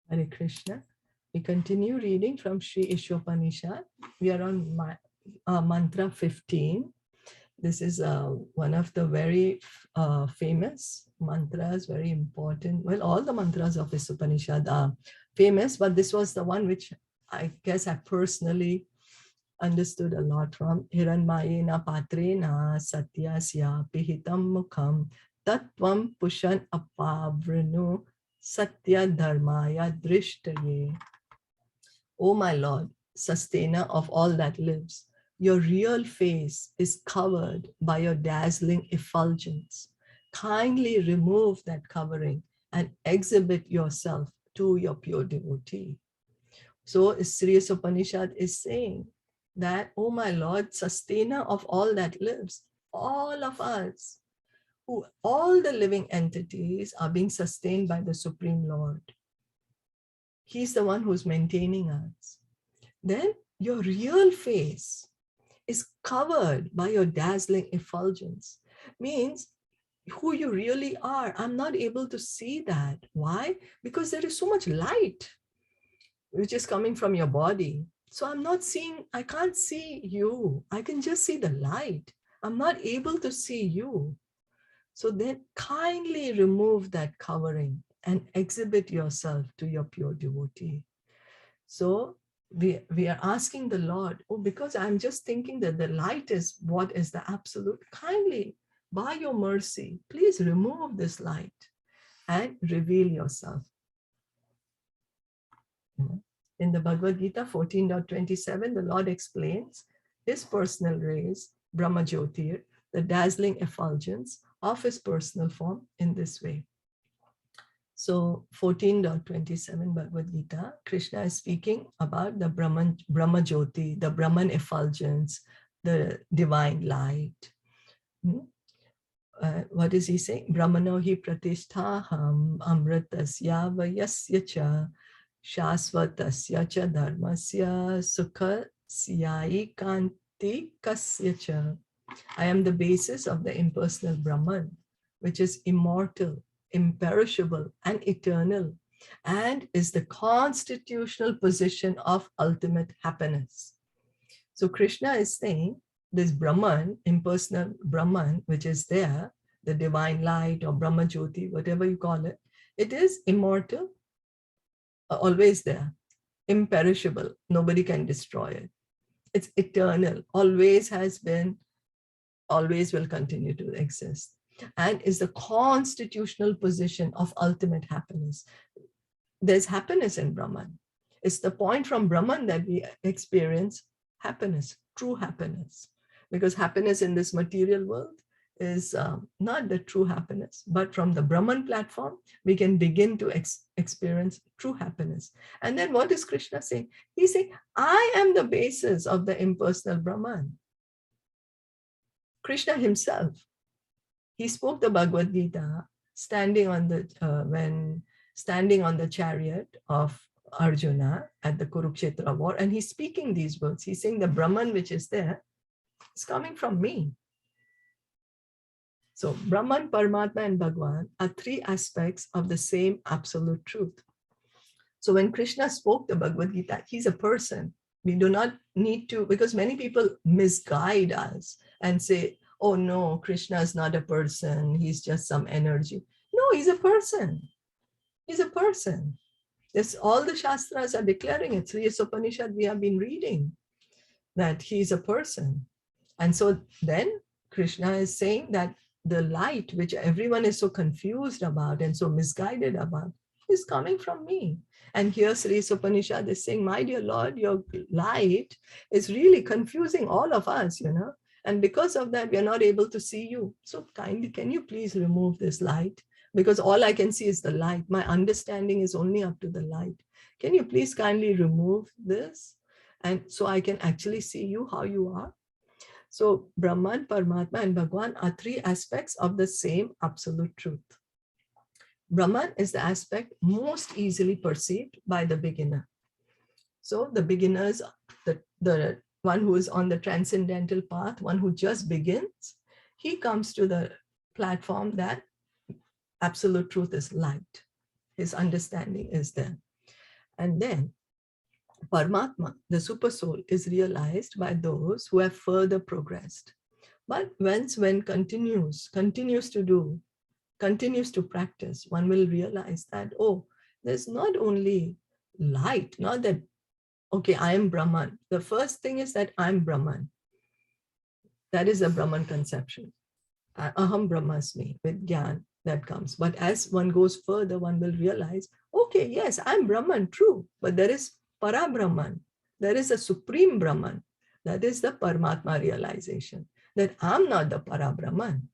Hare Krishna. We continue reading from Sri Isopanishad. We are on mantra 15. This is one of the very famous mantras, very important. Well, all the mantras of Isopanishad are famous, but this was the one which I guess I personally understood a lot from. Hiranmayena patrena satyasya pihitam mukham tattvam pushan apavrinu satya dharmaya drishtaye. O my Lord, sustainer of all that lives, your real face is covered by your dazzling effulgence. Kindly remove that covering and exhibit yourself to your pure devotee. So Sri Upanishad is saying that, oh my Lord, sustainer of all that lives, all of us, who all the living entities are being sustained by the Supreme Lord. He's the one who's maintaining us. Then your real face is covered by your dazzling effulgence. Means who you really are. I'm not able to see that. Why? Because there is so much light which is coming from your body. So I'm not seeing, I can't see you. I can just see the light. I'm not able to see you. So then kindly remove that covering and exhibit yourself to your pure devotee. So we are asking the Lord, oh, because I'm just thinking that the light is what is the absolute. Kindly, by your mercy, please remove this light and reveal yourself. In the Bhagavad Gita 14.27, the Lord explains his personal rays, Brahma Jyotir, the dazzling effulgence of his personal form in this way. So 14.27 Bhagavad Gita, Krishna is speaking about the Brahma Jyoti, the Brahman effulgence, the divine light. What is he saying? Brahmano hi pratisthaham amritasya vayasya cha shasvatasya cha dharmasya sukhasyai kanti kasya cha. I am the basis of the impersonal Brahman, which is immortal, imperishable, and eternal, and is the constitutional position of ultimate happiness. So Krishna is saying this Brahman, impersonal Brahman, which is there, the divine light or Brahma Jyoti, whatever you call it, it is immortal, always there, imperishable, nobody can destroy it. It's eternal, always has been, always will continue to exist, and is the constitutional position of ultimate happiness. There's happiness in Brahman. It's the point from Brahman that we experience happiness, true happiness, because happiness in this material world is not the true happiness, but from the Brahman platform, we can begin to experience true happiness. And then what is Krishna saying? He's saying, I am the basis of the impersonal Brahman. Krishna himself, he spoke the Bhagavad Gita standing on the standing on the chariot of Arjuna at the Kurukshetra war, and he's speaking these words. He's saying the Brahman which is there is coming from me. So Brahman, Paramatma, and Bhagwan are three aspects of the same absolute truth. So when Krishna spoke the Bhagavad Gita, he's a person. We do not need to, because many people misguide us and say, oh no, Krishna is not a person, he's just some energy. No, he's a person. He's a person. This, all the Shastras are declaring it. Sri Isopanishad we have been reading that he's a person. And so then Krishna is saying that the light which everyone is so confused about and so misguided about is coming from me. And here Sri Upanishad is saying, my dear Lord, your light is really confusing all of us, you know. And because of that, we are not able to see you. So kindly, can you please remove this light? Because all I can see is the light. My understanding is only up to the light. Can you please kindly remove this? And so I can actually see you how you are. So Brahman, Paramatma, and Bhagwan are three aspects of the same absolute truth. Brahman is the aspect most easily perceived by the beginner. So the beginners, the one who is on the transcendental path, one who just begins, he comes to the platform that absolute truth is light. His understanding is there. And then Paramatma, the super soul, is realized by those who have further progressed. But when continues to practice, one will realize that, oh, there's not only light, not that, okay, I am Brahman. The first thing is that I'm Brahman. That is a Brahman conception. Aham Brahmasmi, with Gyan, that comes. But as one goes further, one will realize, okay, yes, I'm Brahman, true, but there is Para Brahman. There is a supreme Brahman. That is the Paramatma realization, that I'm not the Para Brahman.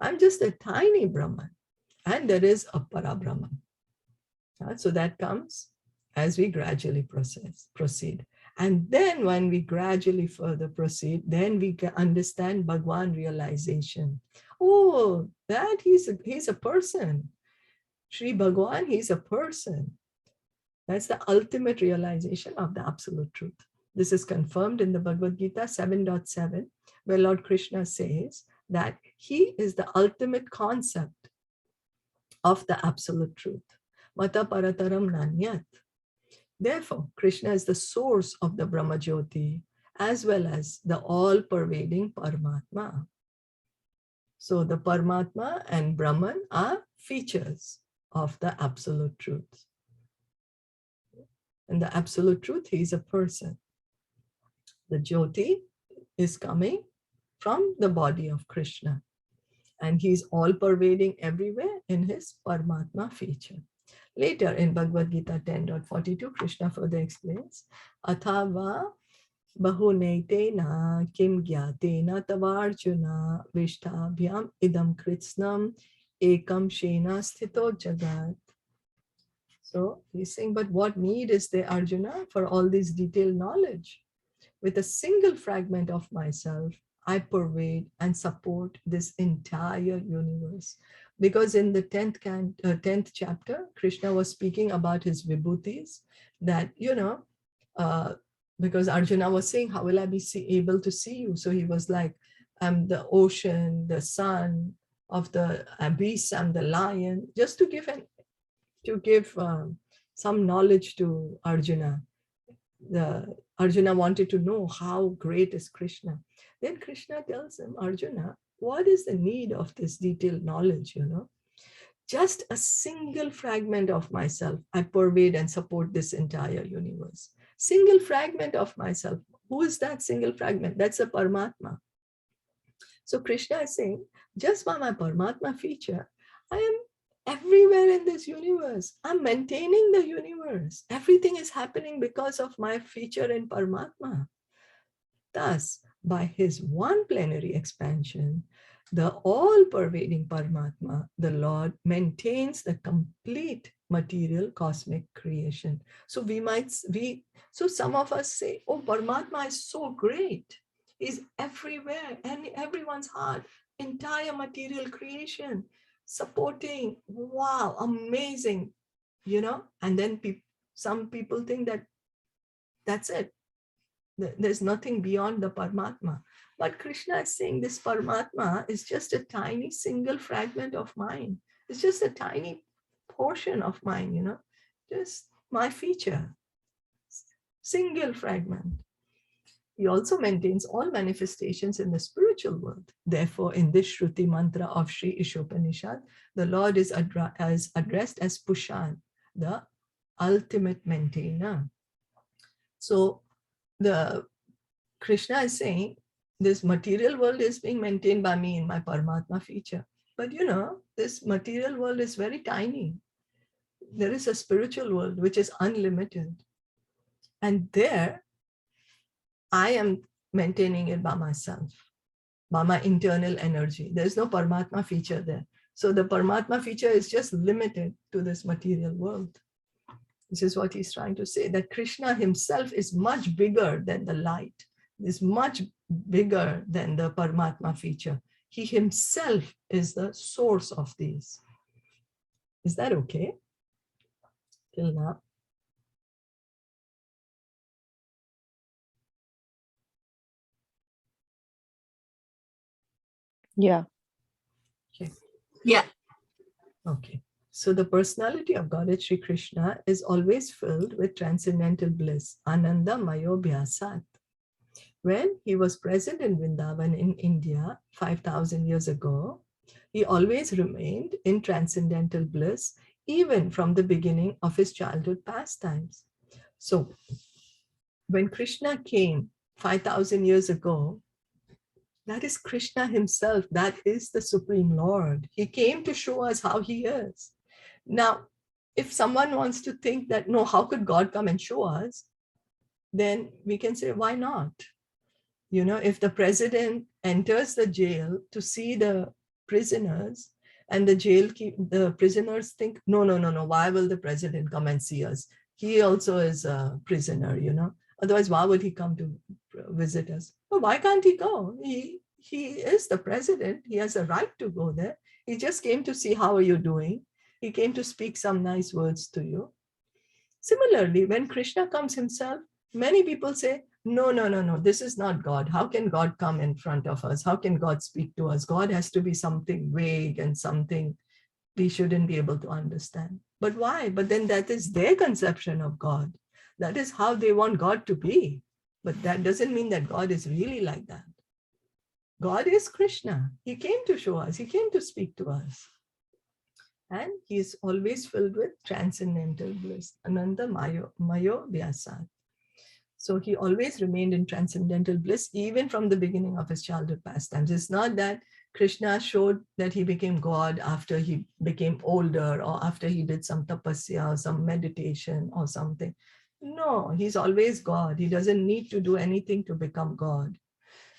I'm just a tiny Brahman. And there is a Para Brahman. So that comes as we gradually proceed. And then when we gradually further proceed, then we can understand Bhagwan realization. Oh, that he's a person. Sri Bhagwan, he's a person. That's the ultimate realization of the absolute truth. This is confirmed in the Bhagavad Gita 7.7, where Lord Krishna says that he is the ultimate concept of the absolute truth. Mata parataram nanyat. Therefore, Krishna is the source of the Brahma Jyoti as well as the all-pervading Paramatma. So the Paramatma and Brahman are features of the absolute truth. And the absolute truth, he is a person. The Jyoti is coming from the body of Krishna. And he's all-pervading everywhere in his Paramatma feature. Later in Bhagavad Gita 10.42, Krishna further explains, Athava bahunetena kim gyatena tavarjuna vishtabhyam idam kritsnam ekam shena sthito jagat. So he's saying, but what need is there, Arjuna, for all this detailed knowledge? With a single fragment of myself, I pervade and support this entire universe. Because in the 10th chapter, Krishna was speaking about his vibhutis, that, because Arjuna was saying, how will I be able to see you? So he was like, I'm the ocean, the sun of the abyss, I'm the lion, just to give some knowledge to Arjuna. Arjuna wanted to know how great is Krishna. Then Krishna tells him, Arjuna, what is the need of this detailed knowledge, Just a single fragment of myself, I pervade and support this entire universe. Single fragment of myself. Who is that single fragment? That's a Paramatma. So Krishna is saying, just by my Paramatma feature, I am everywhere in this universe. I'm maintaining the universe. Everything is happening because of my feature in Paramatma. Thus, by his one plenary expansion, the all-pervading Paramatma, the Lord, maintains the complete material cosmic creation. So some of us say, oh, Paramatma is so great. He's everywhere and everyone's heart, entire material creation, supporting, wow, amazing, and then some people think that that's it. There's nothing beyond the Paramatma. But Krishna is saying this Paramatma is just a tiny single fragment of mine. It's just a tiny portion of mine, just my feature, single fragment. He also maintains all manifestations in the spiritual world. Therefore, in this Shruti mantra of Sri Isopanishad, the Lord is addressed as Pushan, the ultimate maintainer. So the Krishna is saying, this material world is being maintained by me in my Paramatma feature. But this material world is very tiny. There is a spiritual world which is unlimited. And there, I am maintaining it by myself, by my internal energy. There's no Paramatma feature there. So the Paramatma feature is just limited to this material world. This is what he's trying to say, that Krishna himself is much bigger than the light, is much bigger than the Paramatma feature. He himself is the source of these. Is that okay? Till now? Yeah. Okay. Yeah. Okay. So the personality of Godhead Sri Krishna is always filled with transcendental bliss, Ananda Mayo Bhyasat. When he was present in Vrindavan in India 5,000 years ago, he always remained in transcendental bliss, even from the beginning of his childhood pastimes. So when Krishna came 5,000 years ago, that is Krishna himself. That is the Supreme Lord. He came to show us how he is. Now, if someone wants to think that, no, how could God come and show us? Then we can say, why not? You know, if the president enters the jail to see the prisoners, and the prisoners think, no, why will the president come and see us? He also is a prisoner, you know. Otherwise, why would he come to visit us? Well, why can't he go? He is the president. He has a right to go there. He just came to see how are you doing. He came to speak some nice words to you. Similarly, when Krishna comes himself, many people say, no, this is not God. How can God come in front of us? How can God speak to us? God has to be something vague and something we shouldn't be able to understand. But why? But then that is their conception of God. That is how they want God to be. But that doesn't mean that God is really like that. God is Krishna. He came to show us. He came to speak to us. And he is always filled with transcendental bliss. Ananda Mayo Vyasat. So he always remained in transcendental bliss, even from the beginning of his childhood pastimes. It's not that Krishna showed that he became God after he became older or after he did some tapasya or some meditation or something. No, he's always God. He doesn't need to do anything to become God.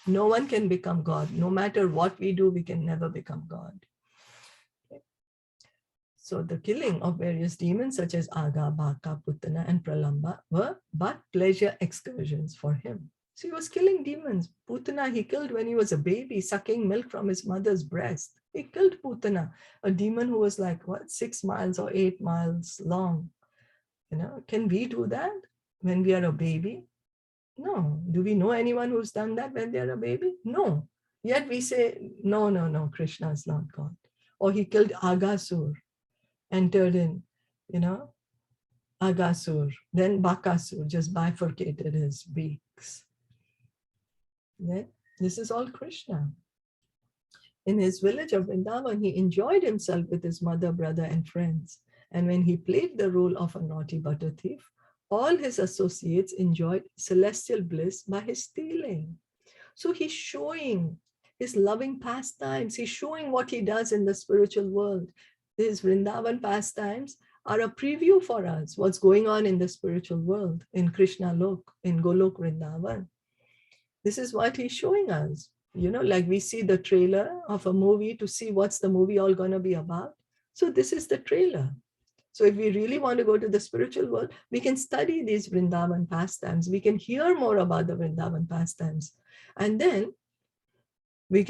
No one can become God. No matter what we do, we can never become God. So the killing of various demons such as Aga, Bhaka, Putana, and Pralamba were but pleasure excursions for him. So he was killing demons. Putana he killed when he was a baby, sucking milk from his mother's breast. He killed Putana, a demon who was like, 6 miles or 8 miles long. You know, can we do that when we are a baby? No. Do we know anyone who's done that when they're a baby? No. Yet we say, no, Krishna is not God. Or he killed Agasur, entered in, Agasur. Then Bakasur just bifurcated his beaks. Then this is all Krishna. In his village of Vrindavan, he enjoyed himself with his mother, brother, and friends. And when he played the role of a naughty butter thief, all his associates enjoyed celestial bliss by his stealing. So he's showing his loving pastimes. He's showing what he does in the spiritual world. These Vrindavan pastimes are a preview for us, what's going on in the spiritual world, in Krishna Lok, in Golok Vrindavan. This is what he's showing us. You know, like we see the trailer of a movie to see what's the movie all going to be about. So this is the trailer. So if we really want to go to the spiritual world, we can study these Vrindavan pastimes. We can hear more about the Vrindavan pastimes. And then we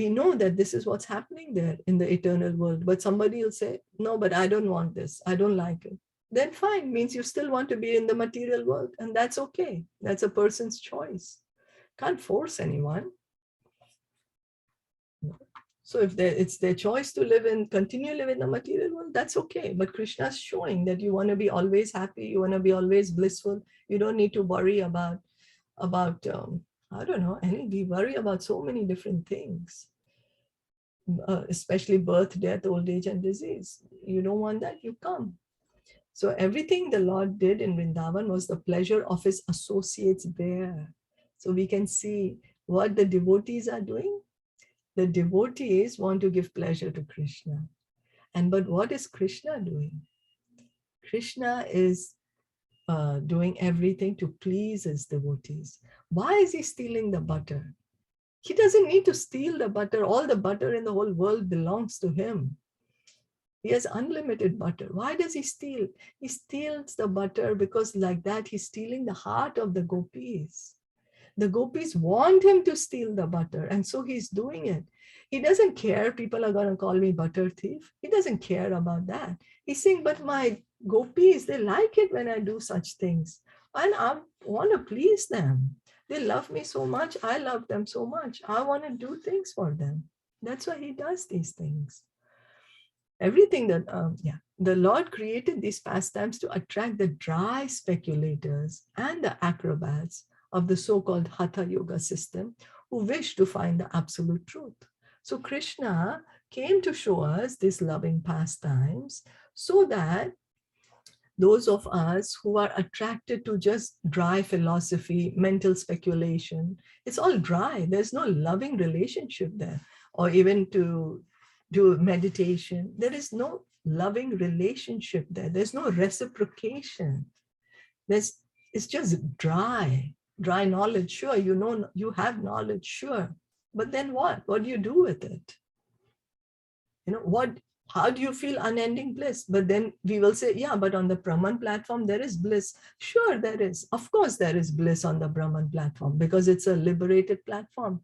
know that this is what's happening there in the eternal world. But somebody will say, no, but I don't want this. I don't like it. Then fine, means you still want to be in the material world. And that's okay. That's a person's choice. Can't force anyone. So if it's their choice to continue live in the material world, that's okay. But Krishna's showing that you want to be always happy, you want to be always blissful. You don't need to worry about I don't know, we worry about so many different things, especially birth, death, old age, and disease. You don't want that, you come. So everything the Lord did in Vrindavan was the pleasure of his associates there. So we can see what the devotees are doing. The devotees want to give pleasure to Krishna. But what is Krishna doing? Krishna is doing everything to please his devotees. Why is he stealing the butter? He doesn't need to steal the butter. All the butter in the whole world belongs to him. He has unlimited butter. Why does he steal? He steals the butter because like that, he's stealing the heart of the gopis. The gopis want him to steal the butter, and so he's doing it. He doesn't care people are going to call me butter thief. He doesn't care about that. He's saying, but my gopis, they like it when I do such things. And I want to please them. They love me so much. I love them so much. I want to do things for them. That's why he does these things. Everything that, The Lord created these pastimes to attract the dry speculators and the acrobats of the so-called Hatha Yoga system who wish to find the absolute truth. So Krishna came to show us these loving pastimes so that those of us who are attracted to just dry philosophy, mental speculation, it's all dry. There's no loving relationship there. Or even to do meditation, there is no loving relationship there. There's no reciprocation. It's just dry knowledge. Sure, you know, you have knowledge, sure. But then what? What do you do with it? You know, how do you feel unending bliss? But then we will say, yeah, but on the Brahman platform, there is bliss. Sure, there is. Of course, there is bliss on the Brahman platform because it's a liberated platform.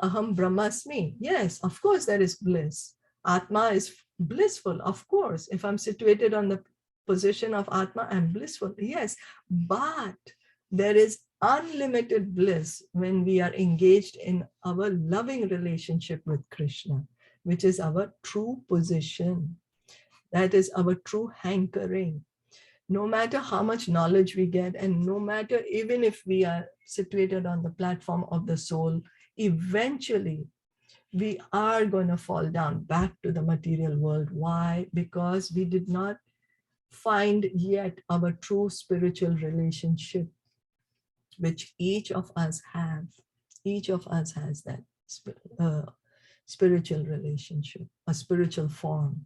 Aham Brahmasmi. Yes, of course, there is bliss. Atma is blissful. Of course, if I'm situated on the position of Atma, I'm blissful. Yes, but there is unlimited bliss when we are engaged in our loving relationship with Krishna, which is our true position. That is our true hankering. No matter how much knowledge we get, and no matter even if we are situated on the platform of the soul, eventually we are going to fall down back to the material world. Why? Because we did not find yet our true spiritual relationship, which each of us have. Each of us has that spiritual relationship, a spiritual form.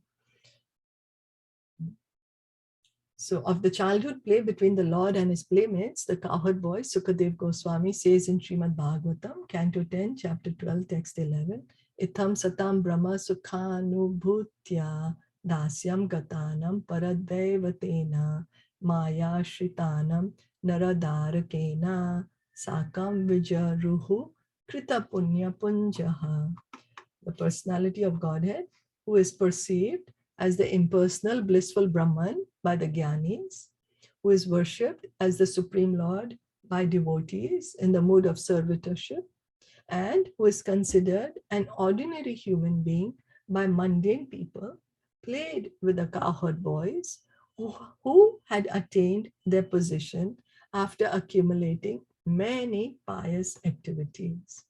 So of the childhood play between the Lord and his playmates, the cowherd boy Sukadev Goswami says in Srimad Bhagavatam, Canto 10, Chapter 12, Text 11, Itham satam brahma sukhanubhutya dasyam gatanam paradaivatena maya shritanam naradarakena sakam vijaruhu krita punya punjaha. The personality of Godhead, who is perceived as the impersonal blissful Brahman by the Gyanis, who is worshipped as the Supreme Lord by devotees in the mood of servitorship, and who is considered an ordinary human being by mundane people, played with the cowherd boys who had attained their position after accumulating many pious activities.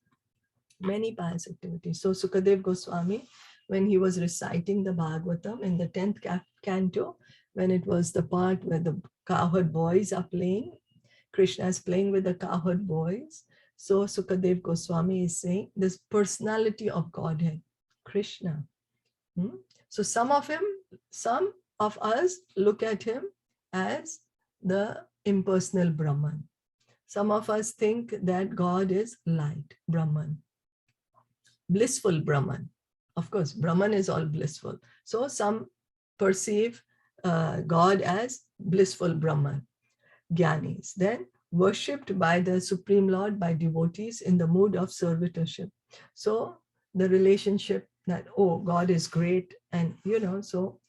Many pious activities. So Sukadev Goswami, when he was reciting the Bhagavatam in the 10th canto, when it was the part where the cowherd boys are playing, Krishna is playing with the cowherd boys. So Sukadev Goswami is saying this personality of Godhead, Krishna. So some of us look at him as the impersonal Brahman. Some of us think that God is light, Brahman. Blissful Brahman. Of course, Brahman is all blissful. So some perceive God as blissful Brahman, Gyanis. Then worshipped by the Supreme Lord by devotees in the mood of servitorship. So the relationship that, oh, God is great and, you know, so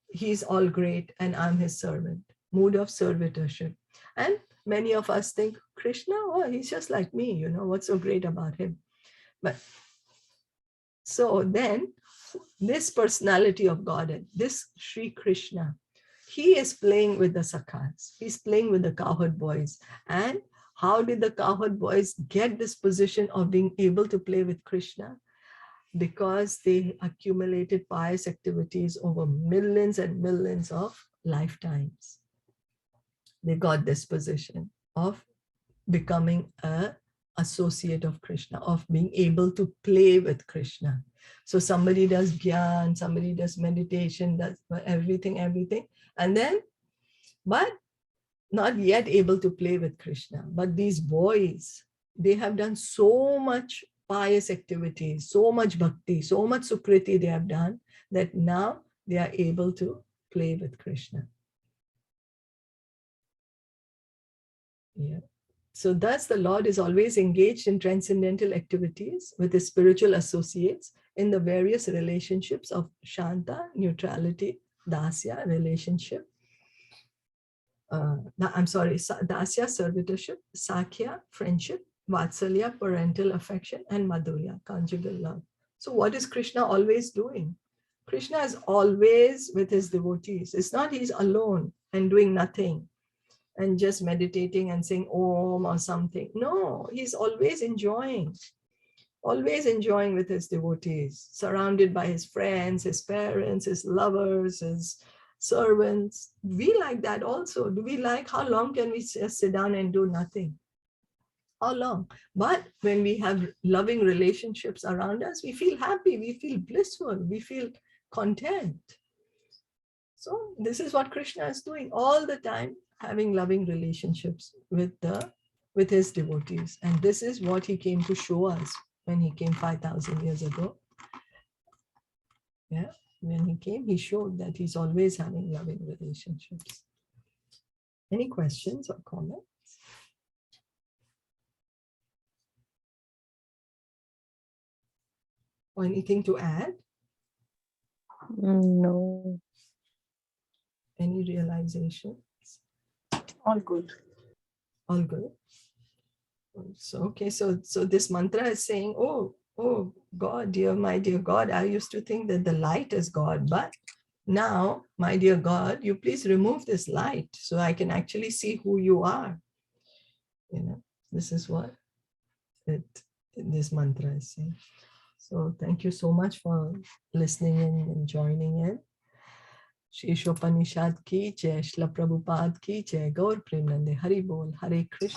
he's all great and I'm his servant. Mood of servitorship. And many of us think, Krishna, oh, he's just like me, you know, what's so great about him? But so then this personality of Godhead, this Sri Krishna, he is playing with the sakhas. He's playing with the cowherd boys. And how did the cowherd boys get this position of being able to play with Krishna? Because they accumulated pious activities over millions and millions of lifetimes. They got this position of becoming an associate of Krishna, of being able to play with Krishna. So somebody does gyan, somebody does meditation, does everything, and then, but not yet able to play with Krishna. But these boys, they have done so much pious activities, so much bhakti, so much sukriti they have done, that now they are able to play with Krishna. Yeah. So thus the Lord is always engaged in transcendental activities with his spiritual associates in the various relationships of Shanta, neutrality, Dasya, relationship, Dasya, servitorship, Sakhya, friendship, Vatsalya, parental affection, and Madhurya, conjugal love. So what is Krishna always doing? Krishna is always with his devotees. It's not he's alone and doing nothing and just meditating and saying Om or something. No, he's always enjoying with his devotees, surrounded by his friends, his parents, his lovers, his servants. We like that also. Do we like, how long can we just sit down and do nothing? How long? But when we have loving relationships around us, we feel happy, we feel blissful, we feel content. So this is what Krishna is doing all the time, having loving relationships with his devotees. And this is what he came to show us when he came 5,000 years ago. Yeah, when he came, he showed that he's always having loving relationships. Any questions or comments? Or anything to add? No. Any realizations? All good. All good. So, okay, so this mantra is saying, oh God, my dear God, I used to think that the light is God, but now, my dear God, you please remove this light so I can actually see who you are. You know, this is what this mantra is saying. So thank you so much for listening in and joining in. Shri Isopanishad ki jai, Shila Prabhupada ki jai, Gaur Premanande, Hari Bol, Hare Krishna.